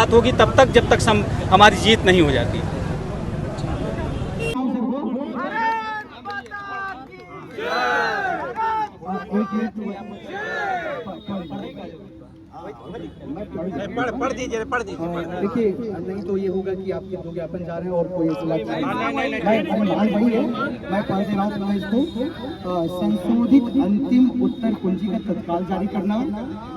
बात होगी तब तक जब तक हमारी जीत नहीं हो जाती। पढ़ दीजिए। देखिए, नहीं तो ये होगा कि आप जो ज्ञापन जा रहे हैं और कोई वही है, मैं पढ़ दे रहा हूँ मैं इसको। संशोधित अंतिम उत्तर कुंजी का तत्काल जारी करना,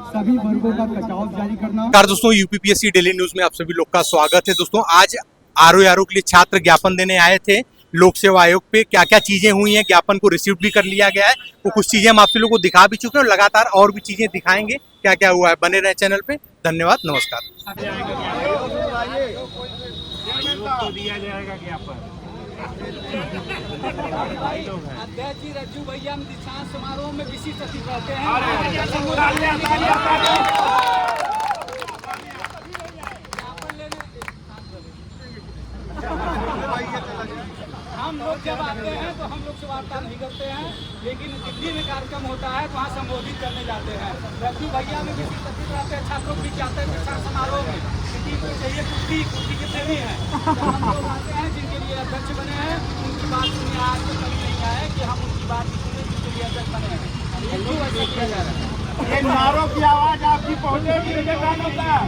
सभी वर्गों का कटाव जारी करना। दोस्तों, यूपीपीएससी डेली न्यूज में आप सभी लोग का स्वागत है। दोस्तों, आज आरओ के लिए छात्र ज्ञापन देने आए थे लोक सेवा आयोग पे। क्या क्या चीजें हुई हैं, ज्ञापन को रिसीव भी कर लिया गया है, वो कुछ चीजें हम आप सभी लोगों को दिखा भी चुके हैं और लगातार और भी चीजें दिखाएंगे क्या क्या हुआ है। बने रहे चैनल पे। धन्यवाद, नमस्कार। तो दिया जाएगा ज्ञापन। अध्यक्ष जी रज्जू भैया हम दीक्षांत समारोह में विशिष्ट अतिथि रहते हैं। हम लोग जब आते हैं तो हम लोग से वार्ता नहीं करते हैं, लेकिन दिल्ली में कार्यक्रम होता है तो वहाँ संबोधित करने जाते हैं। रज्जू भैया में विशिष्ट अतिथि रहते हैं, छात्रों भी जाते हैं दीक्षांत समारोह में। किसी को चाहिए कुर्सी कितने भी हैं, हम लोग आते हैं जिनके लिए अध्यक्ष बने हैं उनकी बात सुनिए। आज तो कभी नहीं आए कि हम उनकी बात सुने जिनके लिए अध्यक्ष बने हैं। क्यों ऐसा किया जा रहा है? ये नारों की आवाज आपकी पहुंचेगी निगरानों तक।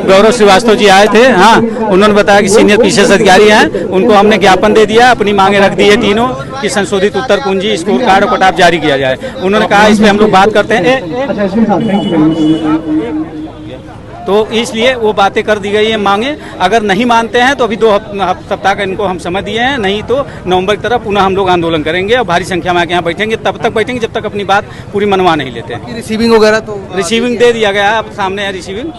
गौरव श्रीवास्तव जी आए थे। हाँ, उन्होंने बताया कि सीनियर पीसीएस अधिकारी हैं, उनको हमने ज्ञापन दे दिया, अपनी मांगे रख दी है तीनों कि संशोधित उत्तर कुंजी, स्कोर कार्ड और कट ऑफ जारी किया जाए। उन्होंने कहा इस पे हम लोग बात करते हैं, तो इसलिए वो बातें कर दी गई है मांगे। अगर नहीं मानते हैं तो अभी 2 सप्ताह का इनको हम समय दिए हैं, नहीं तो नवंबर की तरफ पुनः हम लोग आंदोलन करेंगे और भारी संख्या में आके यहाँ बैठेंगे। तब तक बैठेंगे जब तक अपनी बात पूरी मनवा नहीं लेते हैं। रिसीविंग वगैरह तो रिसीविंग दे दिया गया है, अब सामने है रिसीविंग।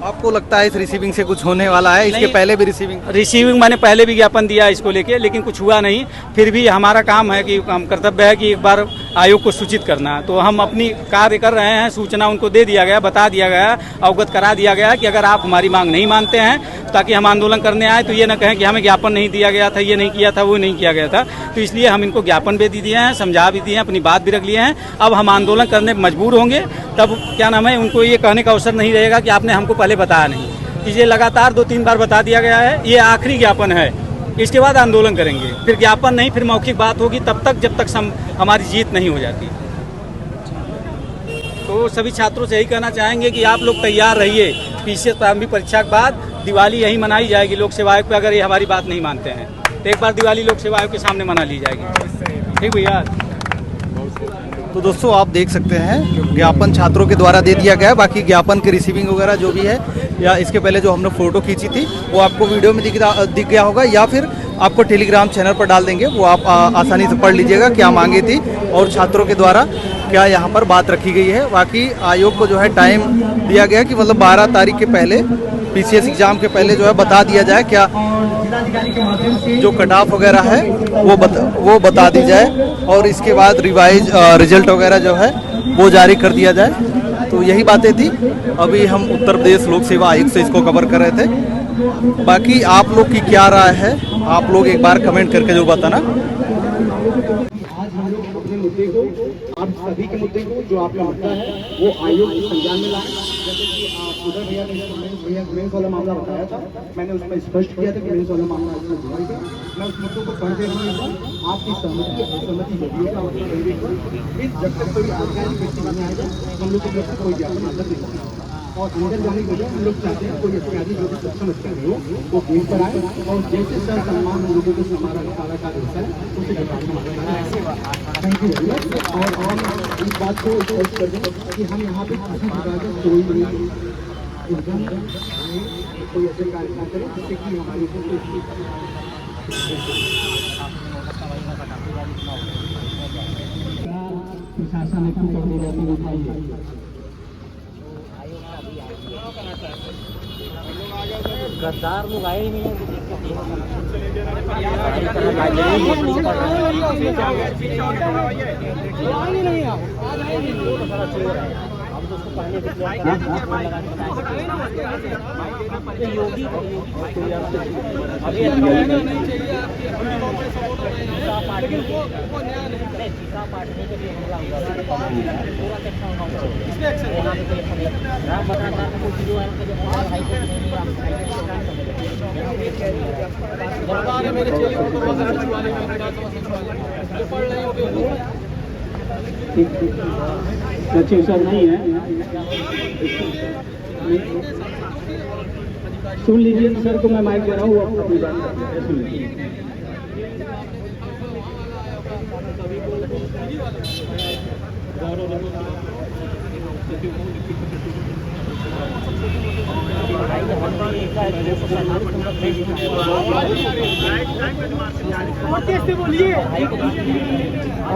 आपको लगता है इस रिसीविंग से कुछ होने वाला है? इसके पहले भी रिसीविंग मैंने पहले भी ज्ञापन दिया इसको लेके, लेकिन कुछ हुआ नहीं। फिर भी हमारा काम है कि हम कर्तव्य है कि एक बार आयोग को सूचित करना, तो हम अपनी कार्य कर रहे हैं। सूचना उनको दे दिया गया, बता दिया गया, अवगत करा दिया गया कि अगर आप हमारी मांग नहीं मानते हैं ताकि हम आंदोलन करने आए तो ये न कहें कि हमें ज्ञापन नहीं दिया गया था, ये नहीं किया था, वो नहीं किया गया था। तो इसलिए हम इनको ज्ञापन भी दे दिए हैं, समझा भी दिए हैं, अपनी बात भी रख लिए हैं। अब हम आंदोलन करने पर मजबूर होंगे, तब क्या नाम है, उनको ये कहने का अवसर नहीं रहेगा कि आपने हमको पहले बताया नहीं। ये लगातार 2-3 बार बता दिया गया है, ये आखिरी ज्ञापन है, इसके बाद आंदोलन करेंगे। फिर ज्ञापन नहीं, फिर मौखिक बात होगी तब तक जब तक हमारी जीत नहीं हो जाती। तो सभी छात्रों से यही कहना चाहेंगे कि आप लोग तैयार रहिए। पीसीएस प्रारंभिक परीक्षा के बाद दिवाली यही मनाई जाएगी लोक सेवा आयोग पे। अगर ये हमारी बात नहीं मानते हैं तो एक बार दिवाली लोक सेवा आयोग के सामने मना ली जाएगी। ठीक भैया। तो दोस्तों, आप देख सकते हैं ज्ञापन छात्रों के द्वारा दे दिया गया है। बाकी ज्ञापन की रिसीविंग वगैरह जो भी है, या इसके पहले जो हमने फोटो खींची थी वो आपको वीडियो में दिख गया होगा, या फिर आपको टेलीग्राम चैनल पर डाल देंगे, वो आप आसानी से पढ़ लीजिएगा क्या मांगी थी और छात्रों के द्वारा क्या यहाँ पर बात रखी गई है। बाकी आयोग को जो है टाइम दिया गया कि मतलब 12 तारीख के पहले, पीसीएस एग्जाम के पहले जो है बता दिया जाए क्या जो कट ऑफ वगैरह है वो बता दी जाए, और इसके बाद रिवाइज रिजल्ट वगैरह जो है वो जारी कर दिया जाए। तो यही बातें थी। अभी हम उत्तर प्रदेश लोक सेवा आयोग से इसको कवर कर रहे थे। बाकी आप लोग की क्या राय है, आप लोग एक बार कमेंट करके जो बताना। आज हम लोग अपने मुद्दे को, आप सभी के मुद्दे को, जो आपका मुद्दा है वो आयोग के संज्ञान में लाएं। जैसे कि उधर भैया ने मेंस वाला मामला बताया था, मैंने उसमें स्पष्ट किया था कि मेंस वाला मामला इसमें जुड़ा है। मैं उस मुद्दों को पढ़ दे रहा हूँ। आपकी सहमति असहमति होगी का मतलब जब तक कोई आधिकारिक व्यक्ति नहीं आएगा हम लोग को कोई ज्ञापन आदत नहीं होगा। और अंदर जाने के लिए हम लोग चाहते हैं कोई अधिकारी जो भी सक्षम अधिकारी हो वो गेट पर आए और जैसे सर सम्मान हम लोगों को हमारा सारा कार्य होता है उसे थैंक यू। और इस बात को स्पष्ट कर दें कि हम यहाँ पे किसी प्रकार का कोई ऐसे कार्य ना करें जिससे कि हमारे प्रशासन ने कुछ और गद्दार लोग आए ही नहीं है हम तो उसको पहले योगी सीता पाटने के लिए हमला हुआ पूरा राम बता को वीडियो वायरल कर हाईकोर्ट नहीं मेरे चेले सचिव सर नहीं है, सुन लीजिए सर को मैं माइक दे रहा हूँ, वो अपनी बात सुन लीजिए।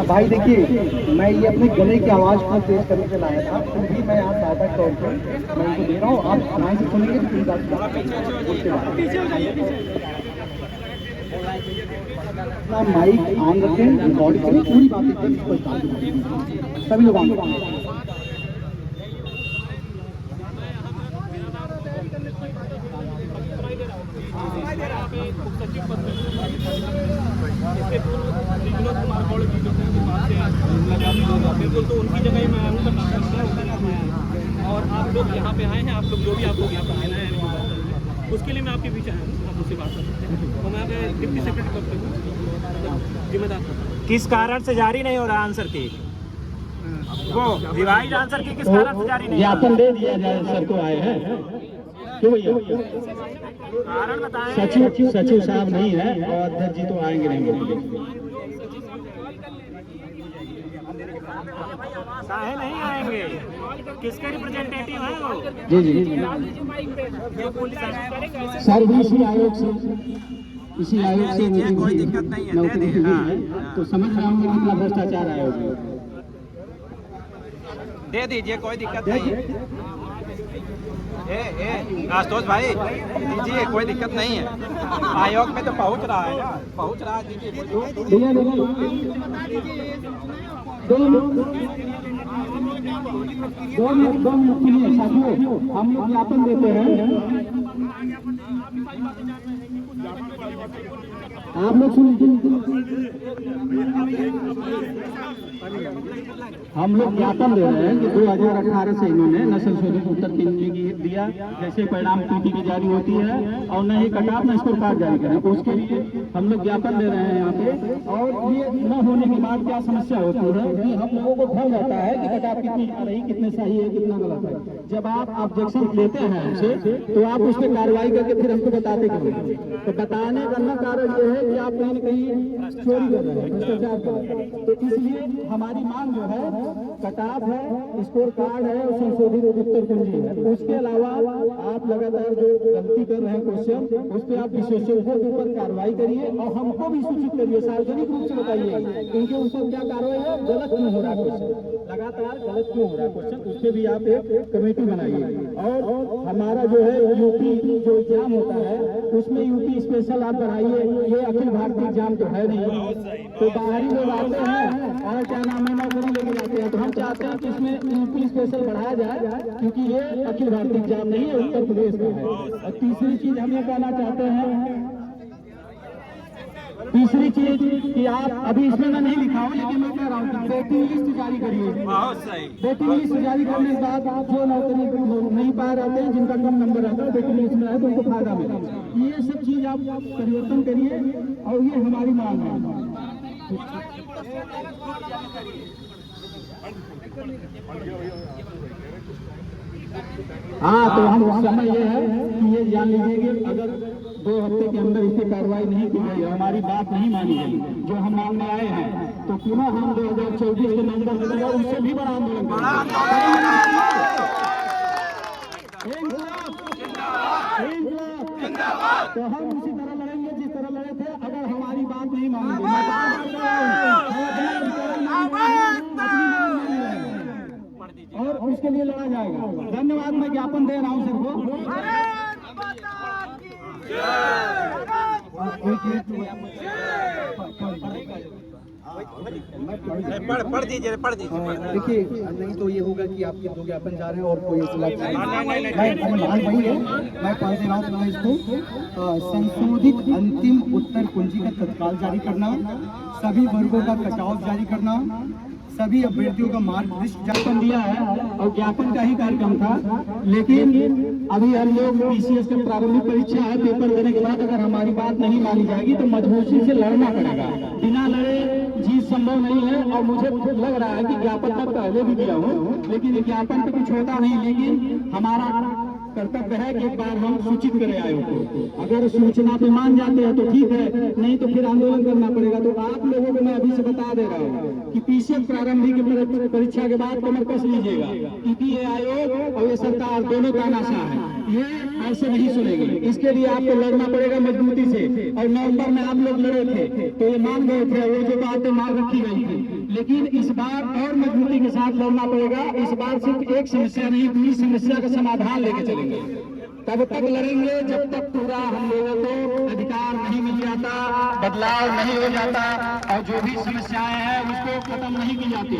भाई देखिए, मैं ये अपने गले की आवाज़ को तेज करने के लाया था, तो भी मैं यहाँ सहायता के तौर पर मैं इनको दे रहा हूँ। आप ध्यान से सुनेंगे तो पूरी बात माइक ऑन रखें, रिकॉर्ड करें, पूरी बातें करें, सभी लोग ऑन रखें। बिल्कुल, तो उनकी जगह मैं आऊँ करना और आप लोग यहाँ पे आए हैं, आप लोग जो भी आप लोग यहाँ पर आए हैं उसके लिए मैं आपके बीच आया हूँ, आप मुझसे बात कर सकते हैं। तो मैं डिप्टी सेक्रेटरी पद पे हूँ, जिम्मेदार। किस कारण से जारी नहीं हो रहा आंसर की? वो रिवाइज आंसर की किस कारण से जारी नहीं? ज्ञापन दे दिया जाए, सर को आए हैं क्यों भैया? कारण बताएं। सचिव साहब नहीं है और अध्यक्ष जी तो आएंगे नहीं। साहे नहीं आएंगे, किसके रिप्रेजेंटेटिव हैं वो? जी जी सर, इसी आयोग से कोई दिक्कत नहीं है, तो समझ रहा हूँ कितना भ्रष्टाचार आयोग है। दे दीजिए, कोई दिक्कत नहीं है। आशुतोष भाई दीजिए, कोई दिक्कत नहीं है। आयोग में तो पहुंच रहा है ना, पहुंच रहा है, दीजिए। हम लोग ज्ञापन देते हैं, आप लोग सुन लीजिए। हम लोग ज्ञापन दे रहे हैं कि 2018 से इन्होंने न संशोधित उत्तर दिया, जैसे परिणाम टीटी की जारी होती है, और न ही कटाप न स्कोर कार्ड जारी करें, तो उसके लिए हम लोग ज्ञापन दे रहे हैं यहाँ पे। और ये न होने के बाद क्या समस्या होती है कि हम लोगों को भ्रम रहता है कि कटाप कितनी आ रही, कितने सही है, कितना गलत है। जब आप ऑब्जेक्शन लेते हैं हमसे, तो आप उस पर कार्रवाई करके फिर हमको बताते क्यों? तो बताने का न कारण ये है कि आप कहीं न कहीं चोरी कर रहे हैं, भ्रष्टाचार कर रहे हैं। तो इसलिए हमारी मांग जो है, कटाप है, स्कोर कार्ड है और संशोधित उत्तर कुंजी है। उसके अलावा आप लगातार जो गलती कर रहे हैं क्वेश्चन, उस पर आप विशेषज्ञों के ऊपर कार्रवाई करिए और हमको भी सूचित करिए, सार्वजनिक रूप से बताइए इनके ऊपर क्या कार्रवाई है, गलत क्यों हो रहा है क्वेश्चन, लगातार गलत क्यों हो रहा है क्वेश्चन, उस पर भी आप एक कमेटी बनाइए। और हमारा जो है यूपी जो एग्जाम होता है, उसमें यूपी स्पेशल आप बढ़ाइए। ये अखिल भारतीय एग्जाम तो है नहीं, तो बाहरी लोग आते हैं और क्या नाम है, नौकरी लेके जाते हैं। तो हम चाहते हैं कि इसमें यूपी स्पेशल बढ़ाया जाए, क्योंकि ये अखिल भारतीय एग्जाम नहीं है, उत्तर प्रदेश का है। और तीसरी चीज हम ये कहना चाहते हैं, तीसरी चीज कि आप अभी इसमें मैं नहीं लिखा हूँ, लेकिन मैं कह रहा हूँ कि वेटिंग लिस्ट जारी करिए। वेटिंग लिस्ट जारी करने के बाद आप जो नौकरी नहीं पा रहे हैं, जिनका कम नंबर रहता है, वेटिंग लिस्ट में है, तो उनको फायदा मिले। ये सब चीज आप परिवर्तन करिए और ये हमारी मांग है। हाँ, तो हम समय ये है कि ये जान लीजिए कि अगर 2 हफ्ते के अंदर इस पर कार्रवाई नहीं की गई, हमारी बात नहीं मानी गई, जो हम मांगने आए हैं, तो पुनः हम 2024 के नंबर मिलेगा, उससे भी बड़ा आंदोलन तो हम उसी तरह लड़ेंगे जिस तरह लड़े थे। अगर हमारी बात नहीं मानेंगे, और उसके लिए लड़ा जाएगा। धन्यवाद, मैं ज्ञापन दे रहा हूँ सर को। पढ़ दीजिए देखिए, नहीं तो ये होगा कि आपके दो ज्ञापन जा रहे हैं और कोई वही है। मैं पढ़ दे रहा हूँ तुम्हें इसको। संशोधित अंतिम उत्तर कुंजी का तत्काल जारी करना, सभी वर्गों का कटऑफ जारी करना, सभी अभ्यर्थियों का मार्क लिस्ट ज्ञापन दिया है और ज्ञापन का ही कार्यक्रम था। लेकिन अभी हम लोग पीसीएस की प्रारंभिक परीक्षा है, पेपर देने के बाद अगर हमारी बात नहीं मानी जाएगी तो मजबूरी से लड़ना पड़ेगा। बिना लड़े जीत संभव नहीं है। और मुझे लग रहा है कि ज्ञापन मैं पहले भी दिया हूँ, लेकिन ज्ञापन पे कुछ होता नहीं। लेकिन हमारा कर्तव्य है कि एक बार हम सूचित करें आयोग को। अगर सूचना पे मान जाते हैं तो ठीक है, नहीं तो फिर आंदोलन करना पड़ेगा। तो आप लोगों को मैं अभी से बता दे रहा हूँ कि पीसीएस प्रारंभिक परीक्षा के बाद कमर कस लीजिएगा, क्योंकि ये आयोग और ये सरकार दोनों तानाशाह है, ये ऐसे नहीं सुनेंगे। इसके लिए आपको लड़ना पड़ेगा मजबूती से। और नवंबर में आप लोग लड़े थे तो ये मान गए थे, वो जो बातें मान रखी गई थी। लेकिन इस बार और मजबूती के साथ लड़ना पड़ेगा। इस बार सिर्फ एक समस्या नहीं, पूरी समस्या का समाधान लेके चलेंगे। तब तक लड़ेंगे जब तक पूरा हम लोगों को अधिकार नहीं मिल जाता, बदलाव नहीं हो जाता और जो भी समस्याएं हैं उसको खत्म नहीं की जाती।